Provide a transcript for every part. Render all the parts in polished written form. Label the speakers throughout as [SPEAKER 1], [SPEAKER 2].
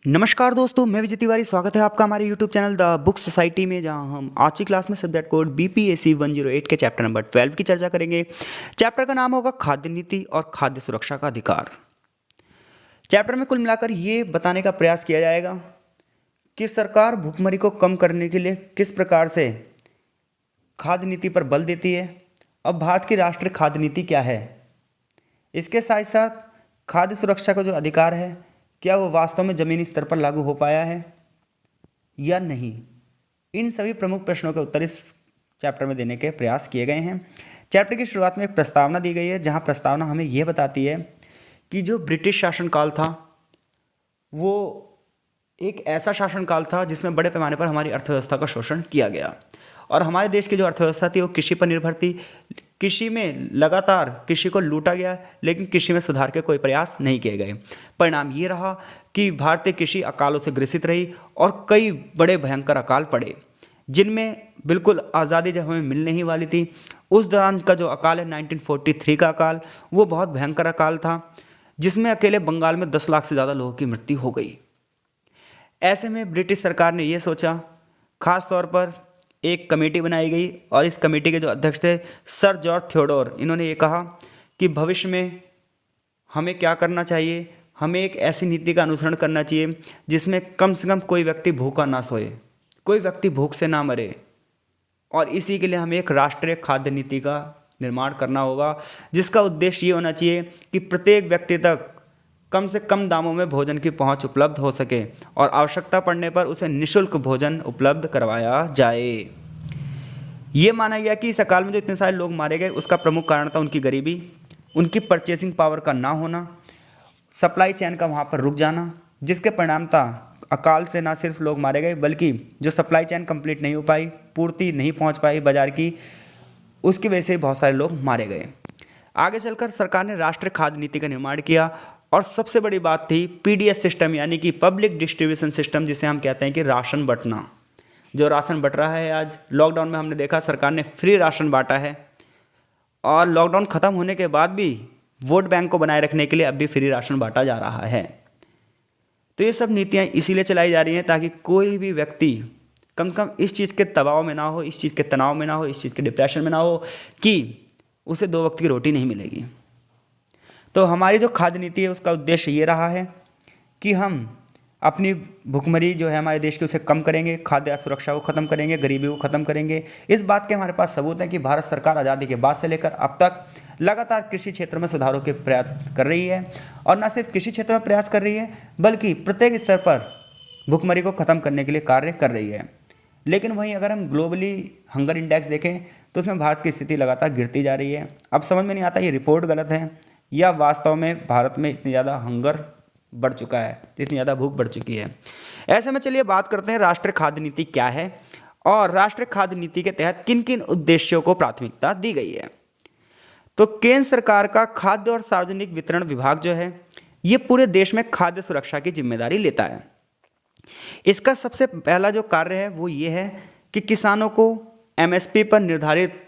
[SPEAKER 1] नमस्कार दोस्तों, मैं विजय तिवारी। स्वागत है आपका हमारे YouTube channel the book society में, जहां हम आज की क्लास में सब्जेक्ट कोड BPSC 108 के चैप्टर नंबर 12 की चर्चा करेंगे। चैप्टर का नाम होगा खाद्य नीति और खाद्य सुरक्षा का अधिकार। चैप्टर में कुल मिलाकर ये बताने का प्रयास किया जाएगा कि सरकार भूखमरी को कम करने के लिए किस प्रकार से खाद्य नीति पर बल देती है। अब भारत की राष्ट्रीय खाद्य नीति क्या है, इसके साथ साथ खाद्य सुरक्षा का जो अधिकार है, क्या वो वास्तव में ज़मीनी स्तर पर लागू हो पाया है या नहीं। इन सभी प्रमुख प्रश्नों के उत्तर इस चैप्टर में देने के प्रयास किए गए हैं। चैप्टर की शुरुआत में एक प्रस्तावना दी गई है, जहां प्रस्तावना हमें यह बताती है कि जो ब्रिटिश शासनकाल था वो एक ऐसा शासनकाल था जिसमें बड़े पैमाने पर हमारी अर्थव्यवस्था का शोषण किया गया और हमारे देश की जो अर्थव्यवस्था थी वो कृषि पर निर्भर थी। कृषि में लगातार कृषि को लूटा गया, लेकिन कृषि में सुधार के कोई प्रयास नहीं किए गए। परिणाम ये रहा कि भारतीय कृषि अकालों से ग्रसित रही और कई बड़े भयंकर अकाल पड़े, जिनमें बिल्कुल आज़ादी जब हमें मिलने ही वाली थी उस दौरान का जो अकाल है 1943 का अकाल, वो बहुत भयंकर अकाल था, जिसमें अकेले बंगाल में 10 लाख से ज़्यादा लोगों की मृत्यु हो गई। ऐसे में ब्रिटिश सरकार ने ये सोचा, खास तौर पर एक कमेटी बनाई गई और इस कमेटी के जो अध्यक्ष थे सर जॉर्ज थियोडोर, इन्होंने ये कहा कि भविष्य में हमें क्या करना चाहिए, हमें एक ऐसी नीति का अनुसरण करना चाहिए जिसमें कम से कम कोई व्यक्ति भूखा ना सोए, कोई व्यक्ति भूख से ना मरे, और इसी के लिए हमें एक राष्ट्रीय खाद्य नीति का निर्माण करना होगा, जिसका उद्देश्य ये होना चाहिए कि प्रत्येक व्यक्ति तक कम से कम दामों में भोजन की पहुंच उपलब्ध हो सके और आवश्यकता पड़ने पर उसे निःशुल्क भोजन उपलब्ध करवाया जाए। ये माना गया कि इस अकाल में जो इतने सारे लोग मारे गए उसका प्रमुख कारण था उनकी गरीबी, उनकी परचेसिंग पावर का ना होना, सप्लाई चेन का वहाँ पर रुक जाना, जिसके परिणाम था अकाल से ना सिर्फ लोग मारे गए बल्कि जो सप्लाई चेन कंप्लीट नहीं हो पाई, पूर्ति नहीं पहुँच पाई बाजार की, उसकी वजह से बहुत सारे लोग मारे गए। आगे चलकर सरकार ने राष्ट्रीय खाद्य नीति का निर्माण किया और सबसे बड़ी बात थी PDS सिस्टम, यानी कि पब्लिक डिस्ट्रीब्यूशन सिस्टम, जिसे हम कहते हैं कि राशन बंटना। जो राशन बंट रहा है, आज लॉकडाउन में हमने देखा सरकार ने फ्री राशन बांटा है और लॉकडाउन ख़त्म होने के बाद भी वोट बैंक को बनाए रखने के लिए अब भी फ्री राशन बांटा जा रहा है। तो ये सब नीतियाँ इसीलिए चलाई जा रही हैं ताकि कोई भी व्यक्ति कम से कम इस चीज़ के दबाव में ना हो, इस चीज़ के तनाव में ना हो, इस चीज़ के डिप्रेशन में ना हो कि उसे 2 वक्त की रोटी नहीं मिलेगी। तो हमारी जो खाद्य नीति है उसका उद्देश्य ये रहा है कि हम अपनी भुखमरी जो है हमारे देश की उसे कम करेंगे, खाद्य असुरक्षा को ख़त्म करेंगे, गरीबी को ख़त्म करेंगे। इस बात के हमारे पास सबूत है कि भारत सरकार आज़ादी के बाद से लेकर अब तक लगातार कृषि क्षेत्र में सुधारों के प्रयास कर रही है और न सिर्फ कृषि क्षेत्र में प्रयास कर रही है बल्कि प्रत्येक स्तर पर भुखमरी को ख़त्म करने के लिए कार्य कर रही है। लेकिन वहीं अगर हम ग्लोबली हंगर इंडेक्स देखें तो उसमें भारत की स्थिति लगातार गिरती जा रही है। अब समझ में नहीं आता ये रिपोर्ट गलत है या वास्तव में भारत में इतनी ज़्यादा हंगर बढ़ चुका है, इतनी ज़्यादा भूख बढ़ चुकी है। ऐसे में चलिए बात करते हैं राष्ट्रीय खाद्य नीति क्या है और राष्ट्रीय खाद्य नीति के तहत किन किन उद्देश्यों को प्राथमिकता दी गई है। तो केंद्र सरकार का खाद्य और सार्वजनिक वितरण विभाग जो है ये पूरे देश में खाद्य सुरक्षा की जिम्मेदारी लेता है। इसका सबसे पहला जो कार्य है वो ये है कि किसानों को MSP पर निर्धारित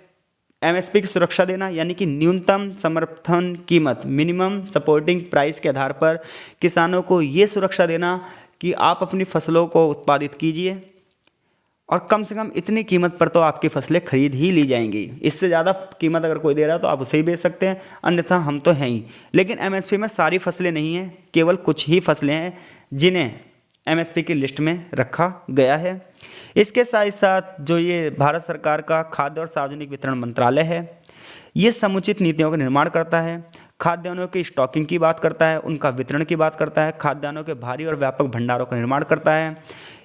[SPEAKER 1] MSP की सुरक्षा देना, यानी कि न्यूनतम समर्थन कीमत, मिनिमम सपोर्टिंग प्राइस के आधार पर किसानों को ये सुरक्षा देना कि आप अपनी फसलों को उत्पादित कीजिए और कम से कम इतनी कीमत पर तो आपकी फसलें खरीद ही ली जाएंगी। इससे ज़्यादा कीमत अगर कोई दे रहा है तो आप उसे ही बेच सकते हैं, अन्यथा हम तो हैं ही। लेकिन MSP में सारी फसलें नहीं हैं, केवल कुछ ही फसलें हैं जिन्हें MSP की लिस्ट में रखा गया है। इसके साथ साथ जो ये भारत सरकार का खाद्य और सार्वजनिक वितरण मंत्रालय है ये समुचित नीतियों का निर्माण करता है, खाद्यान्नों की स्टॉकिंग की बात करता है, उनका वितरण की बात करता है, खाद्यान्नों के भारी और व्यापक भंडारों का निर्माण करता है।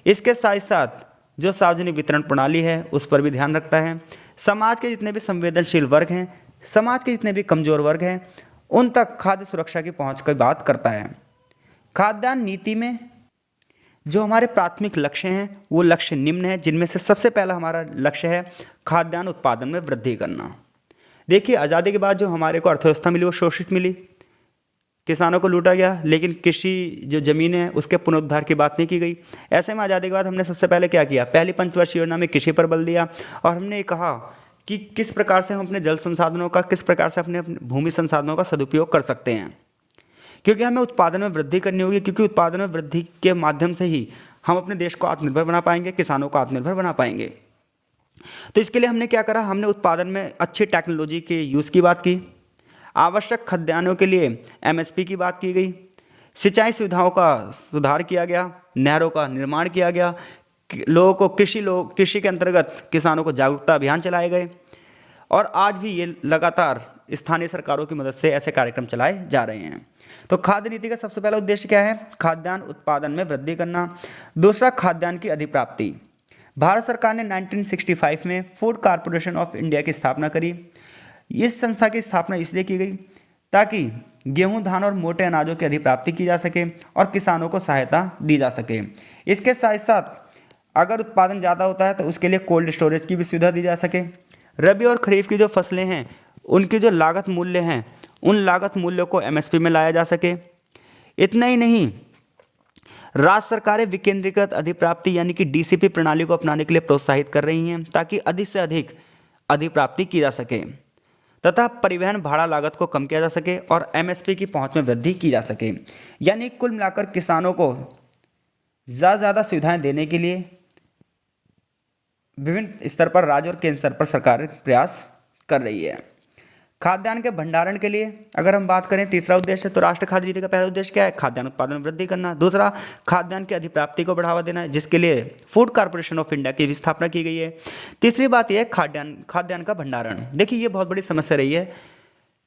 [SPEAKER 1] इसके साथ साथ जो सार्वजनिक वितरण प्रणाली है उस पर भी ध्यान रखता है। समाज के जितने भी संवेदनशील वर्ग हैं, समाज के जितने भी कमज़ोर वर्ग हैं, उन तक खाद्य सुरक्षा की पहुँच की बात करता है। खाद्यान्न नीति में जो हमारे प्राथमिक लक्ष्य हैं वो लक्ष्य निम्न है, जिनमें से सबसे पहला हमारा लक्ष्य है खाद्यान्न उत्पादन में वृद्धि करना। देखिए, आज़ादी के बाद जो हमारे को अर्थव्यवस्था मिली वो शोषित मिली, किसानों को लूटा गया, लेकिन कृषि जो ज़मीन है उसके पुनरुद्धार की बात नहीं की गई। ऐसे में आज़ादी के बाद हमने सबसे पहले क्या किया, पहली पंचवर्षीय योजना में कृषि पर बल दिया और हमने ये कहा कि किस प्रकार से हम अपने जल संसाधनों का, किस प्रकार से अपने भूमि संसाधनों का सदुपयोग कर सकते हैं। क्योंकि हमें उत्पादन में वृद्धि करनी होगी, क्योंकि उत्पादन में वृद्धि के माध्यम से ही हम अपने देश को आत्मनिर्भर बना पाएंगे, किसानों को आत्मनिर्भर बना पाएंगे। तो इसके लिए हमने क्या करा, हमने उत्पादन में अच्छी टेक्नोलॉजी के यूज़ की बात की, आवश्यक खाद्यान्नों के लिए एमएसपी की बात की गई, सिंचाई सुविधाओं का सुधार किया गया, नहरों का निर्माण किया गया, लोगों को कृषि के अंतर्गत किसानों को जागरूकता अभियान चलाए गए, और आज भी ये लगातार स्थानीय सरकारों की मदद से ऐसे कार्यक्रम चलाए जा रहे हैं। तो खाद्य नीति का सबसे पहला उद्देश्य क्या है, खाद्यान्न उत्पादन में वृद्धि करना। दूसरा, खाद्यान्न की अधिप्राप्ति। भारत सरकार ने 1965 में फूड कॉरपोरेशन ऑफ इंडिया की स्थापना करी। इस संस्था की स्थापना इसलिए की गई ताकि गेहूं, धान और मोटे अनाजों की अधिप्राप्ति की जा सके और किसानों को सहायता दी जा सके। इसके साथ साथ अगर उत्पादन ज़्यादा होता है तो उसके लिए कोल्ड स्टोरेज की भी सुविधा दी जा सके। रबी और खरीफ की जो फसलें हैं उनकी जो लागत मूल्य हैं उन लागत मूल्यों को एमएसपी में लाया जा सके। इतना ही नहीं, राज्य सरकारें विकेंद्रीकृत अधिप्राप्ति यानी कि डीसीपी प्रणाली को अपनाने के लिए प्रोत्साहित कर रही हैं ताकि अधिक से अधिक अधिप्राप्ति की जा सके तथा परिवहन भाड़ा लागत को कम किया जा सके और एमएसपी की पहुंच में वृद्धि की जा सके। यानी कुल मिलाकर किसानों को ज़्यादा सुविधाएं देने के लिए विभिन्न स्तर पर राज्य और केंद्र स्तर पर सरकार प्रयास कर रही है। खाद्यान्न के भंडारण के लिए अगर हम बात करें, तीसरा उद्देश्य, तो राष्ट्रीय खाद्य नीति का पहला उद्देश्य क्या है, खाद्यान्न उत्पादन में वृद्धि करना। दूसरा, खाद्यान्न की अधिप्राप्ति को बढ़ावा देना है, जिसके लिए फूड कॉरपोरेशन ऑफ इंडिया की भी स्थापना की गई है। तीसरी बात यह है खाद्यान्न का भंडारण। देखिए, ये बहुत बड़ी समस्या रही है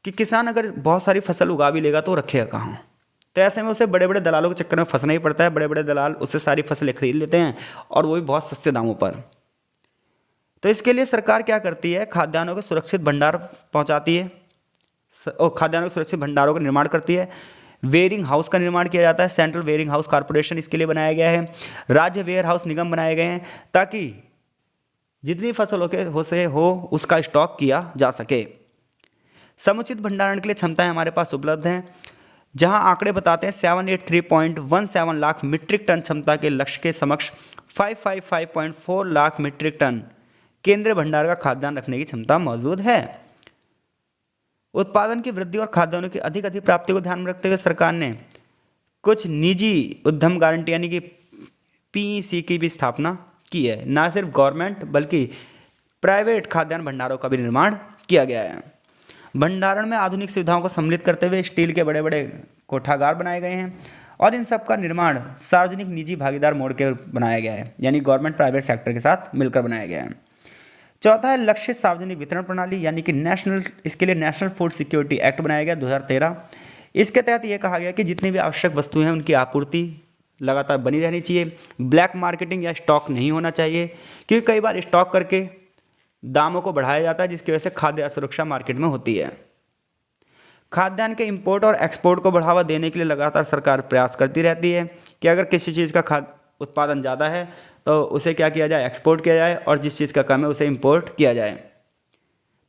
[SPEAKER 1] कि किसान अगर बहुत सारी फसल उगा भी लेगा तो रखेगा कहाँ। तो ऐसे में उसे बड़े बड़े दलालों के चक्कर में फंसना ही पड़ता है। बड़े बड़े दलाल उससे सारी फसलें खरीद लेते हैं और वो भी बहुत सस्ते दामों पर। तो इसके लिए सरकार क्या करती है, खाद्यान्नों को सुरक्षित भंडार पहुंचाती है और खाद्यान्नों के सुरक्षित भंडारों का निर्माण करती है। वेयरिंग हाउस का निर्माण किया जाता है, सेंट्रल वेयरिंग हाउस कॉर्पोरेशन इसके लिए बनाया गया है। राज्य वेयर हाउस निगम बनाए गए हैं ताकि जितनी फसल हो उसका स्टॉक किया जा सके। समुचित भंडारण के लिए क्षमताएं हमारे पास उपलब्ध हैं, जहां आंकड़े बताते हैं 783.17 लाख मीट्रिक टन क्षमता के लक्ष्य के समक्ष 555.4 लाख मीट्रिक टन केंद्रीय भंडार का खाद्यान्न रखने की क्षमता मौजूद है। उत्पादन की वृद्धि और खाद्यान्नों की अधिक प्राप्ति को ध्यान में रखते हुए सरकार ने कुछ निजी उद्यम गारंटी यानी कि पीईसी की भी स्थापना की है। न सिर्फ गवर्नमेंट बल्कि प्राइवेट खाद्यान्न भंडारों का भी निर्माण किया गया है। भंडारण में आधुनिक सुविधाओं को सम्मिलित करते हुए स्टील के बड़े बड़े कोठागार बनाए गए हैं और इन सब का निर्माण सार्वजनिक निजी भागीदार मोड के बनाया गया है, यानी गवर्नमेंट प्राइवेट सेक्टर के साथ मिलकर बनाया गया है। चौथा है लक्ष्य सार्वजनिक वितरण प्रणाली, यानी कि इसके लिए नेशनल फूड सिक्योरिटी एक्ट बनाया गया 2013। इसके तहत यह कहा गया कि जितनी भी आवश्यक वस्तुएं हैं उनकी आपूर्ति लगातार बनी रहनी चाहिए। ब्लैक मार्केटिंग या स्टॉक नहीं होना चाहिए, क्योंकि कई बार स्टॉक करके दामों को बढ़ाया जाता है जिसकी वजह से खाद्य असुरक्षा मार्केट में होती है। खाद्यान्न के इंपोर्ट और एक्सपोर्ट को बढ़ावा देने के लिए लगातार सरकार प्रयास करती रहती है कि अगर किसी चीज़ का खाद्य उत्पादन ज़्यादा है तो उसे क्या किया जाए, एक्सपोर्ट किया जाए, और जिस चीज़ का कम है उसे इंपोर्ट किया जाए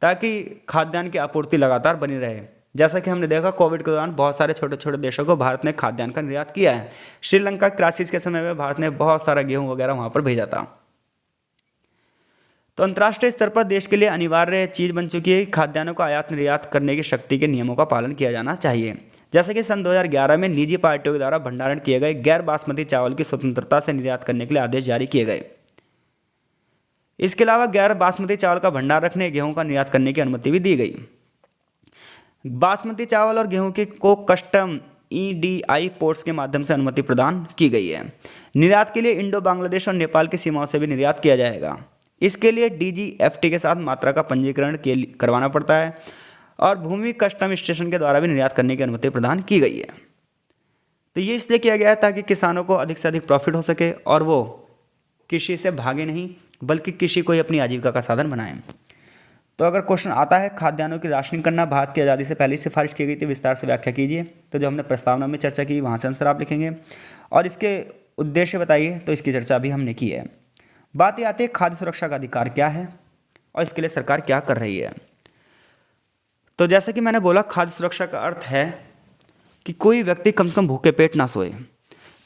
[SPEAKER 1] ताकि खाद्यान्न की आपूर्ति लगातार बनी रहे। जैसा कि हमने देखा कोविड के दौरान बहुत सारे छोटे छोटे देशों को भारत ने खाद्यान्न का निर्यात किया है। श्रीलंका क्राइसिस के समय में भारत ने बहुत सारा गेहूँ वगैरह वहाँ पर भेजा था। तो अंतर्राष्ट्रीय स्तर पर देश के लिए अनिवार्य चीज़ बन चुकी है कि खाद्यान्नों को आयात निर्यात करने की शक्ति के नियमों का पालन किया जाना चाहिए। जैसे कि सन 2011 में निजी पार्टियों के द्वारा भंडारण किए गए गैर बासमती चावल की स्वतंत्रता से निर्यात करने के लिए आदेश जारी किए गए। इसके अलावा गैर बासमती चावल का भंडार रखने, गेहूं का निर्यात करने की अनुमति भी दी गई। बासमती चावल और गेहूं को कस्टम EDI पोर्ट्स के माध्यम से अनुमति प्रदान की गई है। निर्यात के लिए इंडो बांग्लादेश और नेपाल की सीमाओं से भी निर्यात किया जाएगा। इसके लिए DGFT के साथ मात्रा का पंजीकरण करवाना पड़ता है और भूमि कस्टम स्टेशन के द्वारा भी निर्यात करने की अनुमति प्रदान की गई है। तो ये इसलिए किया गया है ताकि किसानों को अधिक से अधिक प्रॉफिट हो सके और वो कृषि से भागे नहीं बल्कि कृषि को ही अपनी आजीविका का साधन बनाएं। तो अगर क्वेश्चन आता है खाद्यान्नों की राशनिंग करना भारत की आज़ादी से पहले सिफारिश की गई थी, विस्तार से व्याख्या कीजिए। तो जो हमने प्रस्तावना में चर्चा की वहाँ से आंसर आप लिखेंगे और इसके उद्देश्य बताइए, तो इसकी चर्चा भी हमने की है। बात ये आती है खाद्य सुरक्षा का अधिकार क्या है और इसके लिए सरकार क्या कर रही है। तो जैसा कि मैंने बोला, खाद्य सुरक्षा का अर्थ है कि कोई व्यक्ति कम से कम भूखे पेट ना सोए।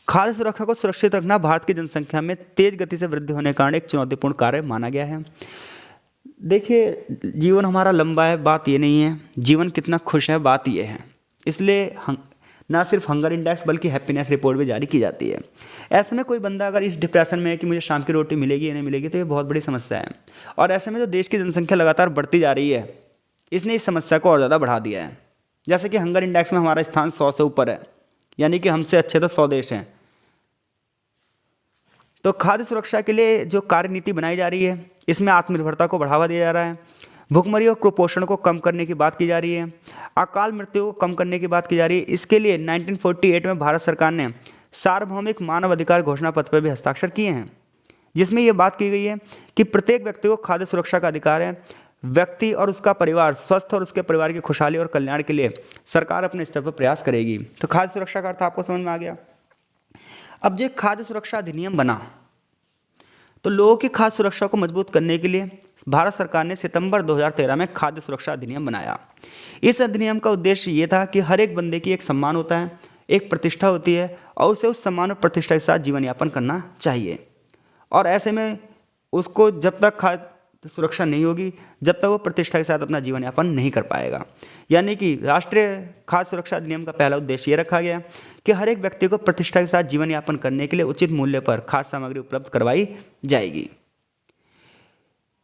[SPEAKER 1] खाद्य सुरक्षा को सुरक्षित रखना भारत की जनसंख्या में तेज गति से वृद्धि होने के कारण एक चुनौतीपूर्ण कार्य माना गया है। देखिए, जीवन हमारा लंबा है, बात ये नहीं है, जीवन कितना खुश है बात ये है। इसलिए ना सिर्फ हंगर इंडेक्स बल्कि हैप्पीनेस रिपोर्ट भी जारी की जाती है। ऐसे में कोई बंदा अगर इस डिप्रेशन में है कि मुझे शाम की रोटी मिलेगी या नहीं मिलेगी, तो ये बहुत बड़ी समस्या है। और ऐसे में जो देश की जनसंख्या लगातार बढ़ती जा रही है, इसने इस समस्या को और ज़्यादा बढ़ा दिया है। जैसे कि हंगर इंडेक्स में हमारा स्थान 100 से ऊपर है, यानी कि हमसे अच्छे तो 100 देश हैं। तो खाद्य सुरक्षा के लिए जो कार्य नीति बनाई जा रही है, इसमें आत्मनिर्भरता को बढ़ावा दिया जा रहा है, भुखमरी और कुपोषण को कम करने की बात की जा रही है, अकाल मृत्यु को कम करने की बात की जा रही है। इसके लिए 1948 में भारत सरकार ने सार्वभौमिक मानव अधिकार घोषणा पत्र पर भी हस्ताक्षर किए हैं, जिसमें यह बात की गई है कि प्रत्येक व्यक्ति को खाद्य सुरक्षा का अधिकार है। व्यक्ति और उसका परिवार स्वस्थ और उसके परिवार की खुशहाली और कल्याण के लिए सरकार अपने स्तर पर प्रयास करेगी। तो खाद्य सुरक्षा का अर्थ आपको समझ में आ गया। अब जो खाद्य सुरक्षा अधिनियम बना, तो लोगों की खाद्य सुरक्षा को मजबूत करने के लिए भारत सरकार ने सितंबर 2013 में खाद्य सुरक्षा अधिनियम बनाया। इस अधिनियम का उद्देश्य ये था कि हर एक बंदे की एक सम्मान होता है, एक प्रतिष्ठा होती है, और उसे उस सम्मान और प्रतिष्ठा के साथ जीवन यापन करना चाहिए। और ऐसे में उसको जब तक खाद्य सुरक्षा नहीं होगी, जब तक वो प्रतिष्ठा के साथ अपना जीवन यापन नहीं कर पाएगा। यानी कि राष्ट्रीय खाद्य सुरक्षा अधिनियम का पहला उद्देश्य ये रखा गया कि हर एक व्यक्ति को प्रतिष्ठा के साथ जीवन यापन करने के लिए उचित मूल्य पर खाद्य सामग्री उपलब्ध करवाई जाएगी।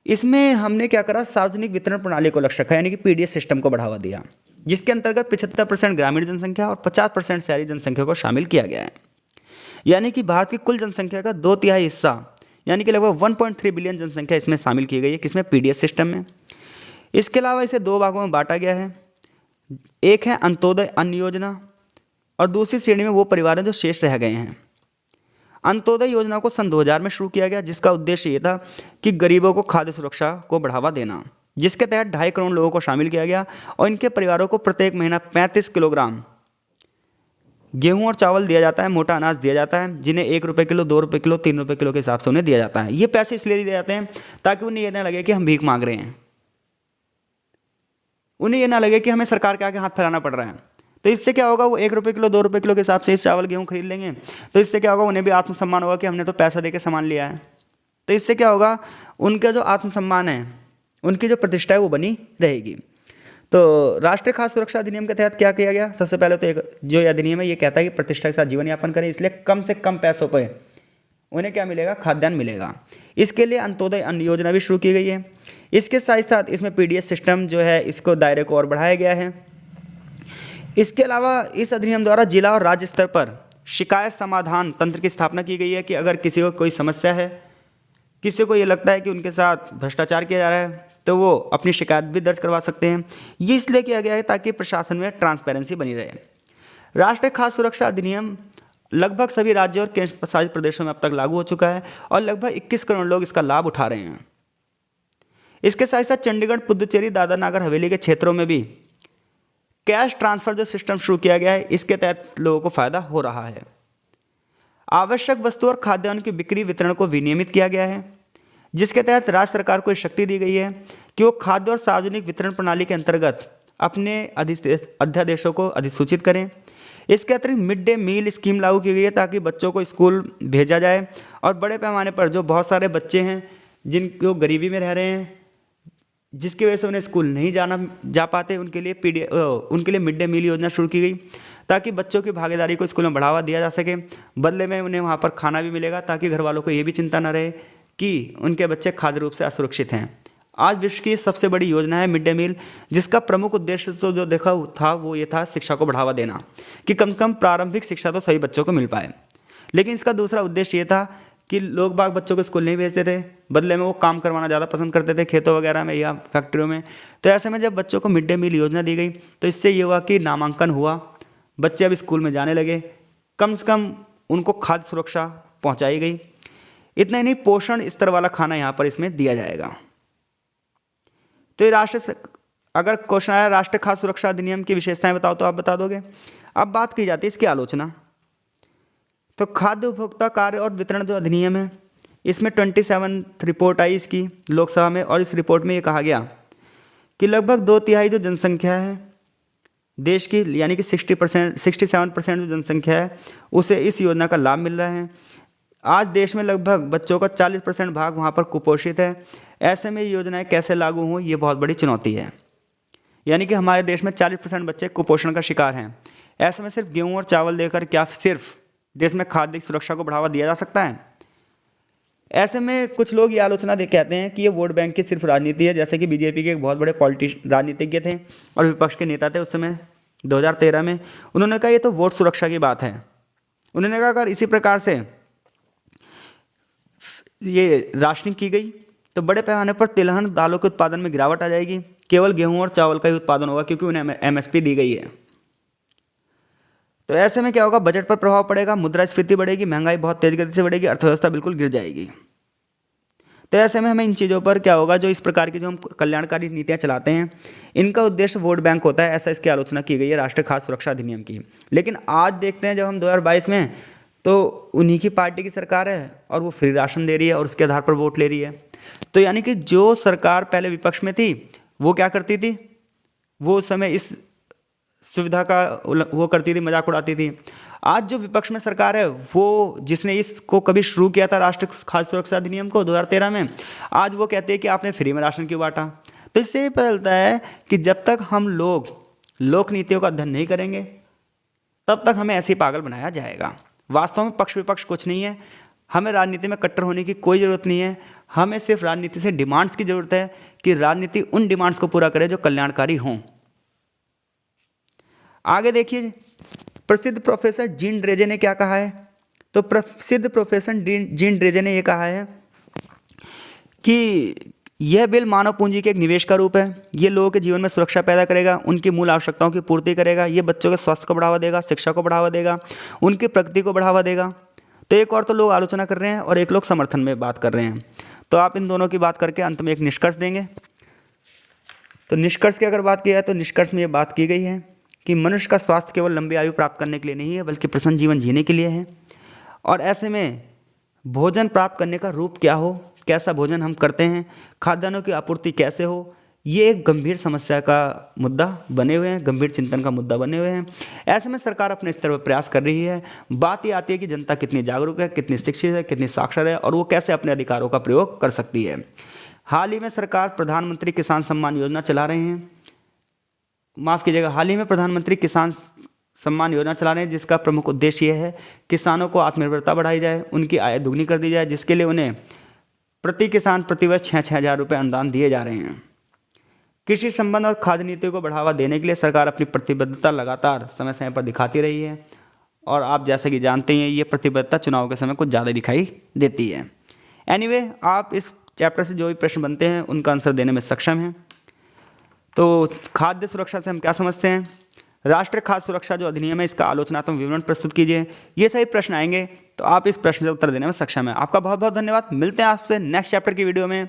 [SPEAKER 1] इसमें हमने क्या करा, सार्वजनिक वितरण प्रणाली को लक्ष्य रखा, यानी कि पीडीएस सिस्टम को बढ़ावा दिया, जिसके अंतर्गत 75% ग्रामीण जनसंख्या और 50% शहरी जनसंख्या को शामिल किया गया है। यानी कि भारत की कुल जनसंख्या का 2/3 हिस्सा, यानी कि लगभग 1.3 बिलियन जनसंख्या इसमें शामिल की गई है, किसमें, पीडीएस सिस्टम में। इसके अलावा इसे 2 भागों में बांटा गया है। एक है अंत्योदय अन्न योजना, और दूसरी श्रेणी में वो परिवार हैं जो शेष रह गए हैं। अंत्योदय योजना को सन 2000 में शुरू किया गया, जिसका उद्देश्य ये था कि गरीबों को खाद्य सुरक्षा को बढ़ावा देना, जिसके तहत 2.5 करोड़ लोगों को शामिल किया गया और इनके परिवारों को प्रत्येक महीना 35 किलोग्राम गेहूं और चावल दिया जाता है, मोटा अनाज दिया जाता है, जिन्हें 1 रुपये किलो, 2 रुपये किलो, 3 रुपये किलो के हिसाब से उन्हें दिया जाता है। ये पैसे इसलिए दिए जाते हैं ताकि उन्हें ये ना लगे कि हम भीख मांग रहे हैं, उन्हें ये ना लगे कि हमें सरकार के आगे हाथ फैलाना पड़ रहा है। तो इससे क्या होगा, वो 1 रुपये किलो, 2 रुपये किलो के हिसाब से इस चावल गेहूँ खरीद लेंगे। तो इससे क्या होगा, उन्हें भी आत्मसम्मान होगा कि हमने तो पैसा दे के सामान लिया है। तो इससे क्या होगा, उनका जो आत्मसम्मान है, उनकी जो प्रतिष्ठा है वो बनी रहेगी। तो राष्ट्रीय खाद्य सुरक्षा अधिनियम के तहत क्या किया गया, सबसे पहले तो एक जो अधिनियम है ये कहता है कि प्रतिष्ठा के साथ जीवन यापन करें, इसलिए कम से कम पैसों पर उन्हें क्या मिलेगा, खाद्यान्न मिलेगा। इसके लिए अंत्योदय अन्न योजना भी शुरू की गई है। इसके साथ साथ इसमें पीडीएस सिस्टम जो है, इसको दायरे को और बढ़ाया गया है। इसके अलावा इस अधिनियम द्वारा जिला और राज्य स्तर पर शिकायत समाधान तंत्र की स्थापना की गई है कि अगर किसी को कोई समस्या है, किसी को ये लगता है कि उनके साथ भ्रष्टाचार किया जा रहा है, तो वो अपनी शिकायत भी दर्ज करवा सकते हैं। ये इसलिए किया गया है ताकि प्रशासन में ट्रांसपेरेंसी बनी रहे। राष्ट्रीय खाद्य सुरक्षा अधिनियम लगभग सभी राज्यों और केंद्र शासित प्रदेशों में अब तक लागू हो चुका है और लगभग 21 करोड़ लोग इसका लाभ उठा रहे हैं। इसके साथ साथ चंडीगढ़, पुदुचेरी, दादरा नगर हवेली के क्षेत्रों में भी कैश ट्रांसफर जो सिस्टम शुरू किया गया है, इसके तहत लोगों को फायदा हो रहा है। आवश्यक वस्तु और खाद्यान्न की बिक्री वितरण को विनियमित किया गया है, जिसके तहत राज्य सरकार को शक्ति दी गई है कि वो खाद्य और सार्वजनिक वितरण प्रणाली के अंतर्गत अपने अध्यादेशों को अधिसूचित करें। इसके अतिरिक्त मिड डे मील स्कीम लागू की गई है ताकि बच्चों को स्कूल भेजा जाए और बड़े पैमाने पर जो बहुत सारे बच्चे हैं जिनको गरीबी में रह रहे हैं, जिसकी वजह से उन्हें स्कूल नहीं जा पाते, उनके लिए मिड डे मील योजना शुरू की गई ताकि बच्चों की भागीदारी को स्कूल में बढ़ावा दिया जा सके। बदले में उन्हें वहाँ पर खाना भी मिलेगा ताकि घर वालों को ये भी चिंता न रहे कि उनके बच्चे खाद्य रूप से असुरक्षित हैं। आज विश्व की सबसे बड़ी योजना है मिड डे मील, जिसका प्रमुख उद्देश्य तो जो देखा था वो ये था शिक्षा को बढ़ावा देना, कि कम से कम प्रारंभिक शिक्षा तो सभी बच्चों को मिल पाए। लेकिन इसका दूसरा उद्देश्य ये था कि लोग बाग बच्चों को स्कूल नहीं भेजते थे, बदले में वो काम करवाना ज़्यादा पसंद करते थे खेतों वगैरह में या फैक्ट्रियों में। तो ऐसे में जब बच्चों को मिड डे मील योजना दी गई तो इससे ये हुआ कि नामांकन हुआ, बच्चे अब स्कूल में जाने लगे, कम से कम उनको खाद्य सुरक्षा पहुँचाई गई। इतना ही नहीं, पोषण स्तर वाला खाना यहाँ पर इसमें दिया जाएगा। तो ये अगर क्वेश्चन आया राष्ट्रीय खाद्य सुरक्षा अधिनियम की विशेषताएं बताओ तो आप बता दोगे। अब बात की जाती है इसकी आलोचना। तो खाद्य उपभोक्ता कार्य और वितरण जो अधिनियम है, इसमें 27 रिपोर्ट आई इसकी लोकसभा में, और इस रिपोर्ट में ये कहा गया कि लगभग 2/3 जो जनसंख्या है देश की, यानी कि 67% जो जनसंख्या है उसे इस योजना का लाभ मिल रहा है। आज देश में लगभग बच्चों का 40% भाग वहाँ पर कुपोषित है। ऐसे में ये योजनाएं कैसे लागू हों, ये बहुत बड़ी चुनौती है। यानी कि हमारे देश में 40% बच्चे कुपोषण का शिकार हैं। ऐसे में सिर्फ गेहूं और चावल देकर क्या सिर्फ देश में खाद्य सुरक्षा को बढ़ावा दिया जा सकता है? ऐसे में कुछ लोग ये आलोचना दे कहते हैं कि ये वोट बैंक की सिर्फ राजनीति है, जैसे कि बीजेपी के एक बहुत बड़े राजनीतिज्ञ थे और विपक्ष के नेता थे उस समय 2013 में। उन्होंने कहा ये तो वोट सुरक्षा की बात है। उन्होंने कहा अगर इसी प्रकार से ये राशनिंग की गई तो बड़े पैमाने पर तिलहन दालों के उत्पादन में गिरावट आ जाएगी, केवल गेहूं और चावल का ही उत्पादन होगा क्योंकि उन्हें एमएसपी दी गई है। तो ऐसे में क्या होगा, बजट पर प्रभाव पड़ेगा, मुद्रास्फीति बढ़ेगी, महंगाई बहुत तेज गति से बढ़ेगी, अर्थव्यवस्था बिल्कुल गिर जाएगी। तो ऐसे में हमें इन चीज़ों पर क्या होगा, जो इस प्रकार की जो हम कल्याणकारी नीतियां चलाते हैं इनका उद्देश्य वोट बैंक होता है, ऐसा इसकी आलोचना की गई है राष्ट्रीय खाद्य सुरक्षा अधिनियम की। लेकिन आज देखते हैं जब हम 2022 में, तो उन्हीं की पार्टी की सरकार है और वो फ्री राशन दे रही है और उसके आधार पर वोट ले रही है। तो यानी कि जो सरकार पहले विपक्ष में थी वो क्या करती थी, वो उस समय इस सुविधा का वो करती थी, मजाक उड़ाती थी। आज जो विपक्ष में सरकार है वो जिसने इसको कभी शुरू किया था राष्ट्रीय खाद्य सुरक्षा अधिनियम को 2013 में, आज वो कहते हैं कि आपने फ्री में राशन क्यों बांटा। तो इससे ये पता चलता है कि जब तक हम लोग लोक नीतियों का अध्ययन नहीं करेंगे तब तक हमें ऐसे ही पागल बनाया जाएगा। वास्तव में पक्ष विपक्ष कुछ नहीं है, हमें राजनीति में कट्टर होने की कोई ज़रूरत नहीं है। हमें सिर्फ राजनीति से डिमांड्स की ज़रूरत है कि राजनीति उन डिमांड्स को पूरा करे जो कल्याणकारी हों। आगे देखिए, प्रसिद्ध प्रोफेसर जीन ड्रेजे ने क्या कहा है। तो प्रसिद्ध प्रोफेसर जीन ड्रेजे ने यह कहा है कि यह बिल मानव पूंजी के एक निवेश का रूप है। ये लोगों के जीवन में सुरक्षा पैदा करेगा, उनकी मूल आवश्यकताओं की पूर्ति करेगा, ये बच्चों के स्वास्थ्य को बढ़ावा देगा, शिक्षा को बढ़ावा देगा, उनकी प्रगति को बढ़ावा देगा। तो एक और तो लोग आलोचना कर रहे हैं और एक लोग समर्थन में बात कर रहे हैं। तो आप इन दोनों की बात करके अंत में एक निष्कर्ष देंगे। तो निष्कर्ष की अगर बात की जाए तो निष्कर्ष में ये बात की गई है कि मनुष्य का स्वास्थ्य केवल लंबी आयु प्राप्त करने के लिए नहीं है बल्कि प्रसन्न जीवन जीने के लिए है। और ऐसे में भोजन प्राप्त करने का रूप क्या हो, कैसा भोजन हम करते हैं, खाद्यान्नों की आपूर्ति कैसे हो, ये एक गंभीर समस्या का मुद्दा बने हुए हैं, गंभीर चिंतन का मुद्दा बने हुए हैं। ऐसे में सरकार अपने स्तर पर प्रयास कर रही है। बात ये आती है कि जनता कितनी जागरूक है, कितनी शिक्षित है, कितनी साक्षर है और वो कैसे अपने अधिकारों का प्रयोग कर सकती है। हाल ही में सरकार प्रधानमंत्री किसान सम्मान योजना चला रहे हैं, माफ़ कीजिएगा, हाल ही में प्रधानमंत्री किसान सम्मान योजना चला रहे हैं, जिसका प्रमुख उद्देश्य यह है किसानों को आत्मनिर्भरता बढ़ाई जाए, उनकी आय दुगनी कर दी जाए, जिसके लिए उन्हें प्रति किसान प्रतिवर्ष 6-6 हज़ार रुपये अनुदान दिए जा रहे हैं। कृषि संबंध और खाद्य नीतियों को बढ़ावा देने के लिए सरकार अपनी प्रतिबद्धता लगातार समय समय पर दिखाती रही है और आप जैसा कि जानते हैं ये प्रतिबद्धता चुनाव के समय कुछ ज़्यादा दिखाई देती है। एनीवे, आप इस चैप्टर से जो भी प्रश्न बनते हैं उनका आंसर देने में सक्षम हैं। तो खाद्य सुरक्षा से हम क्या समझते हैं, राष्ट्रीय खाद्य सुरक्षा जो अधिनियम है इसका आलोचनात्मक विवरण प्रस्तुत कीजिए। ये सही प्रश्न आएंगे तो आप इस प्रश्न से उत्तर देने में सक्षम हैं। आपका बहुत बहुत धन्यवाद। मिलते हैं आपसे नेक्स्ट चैप्टर की वीडियो में।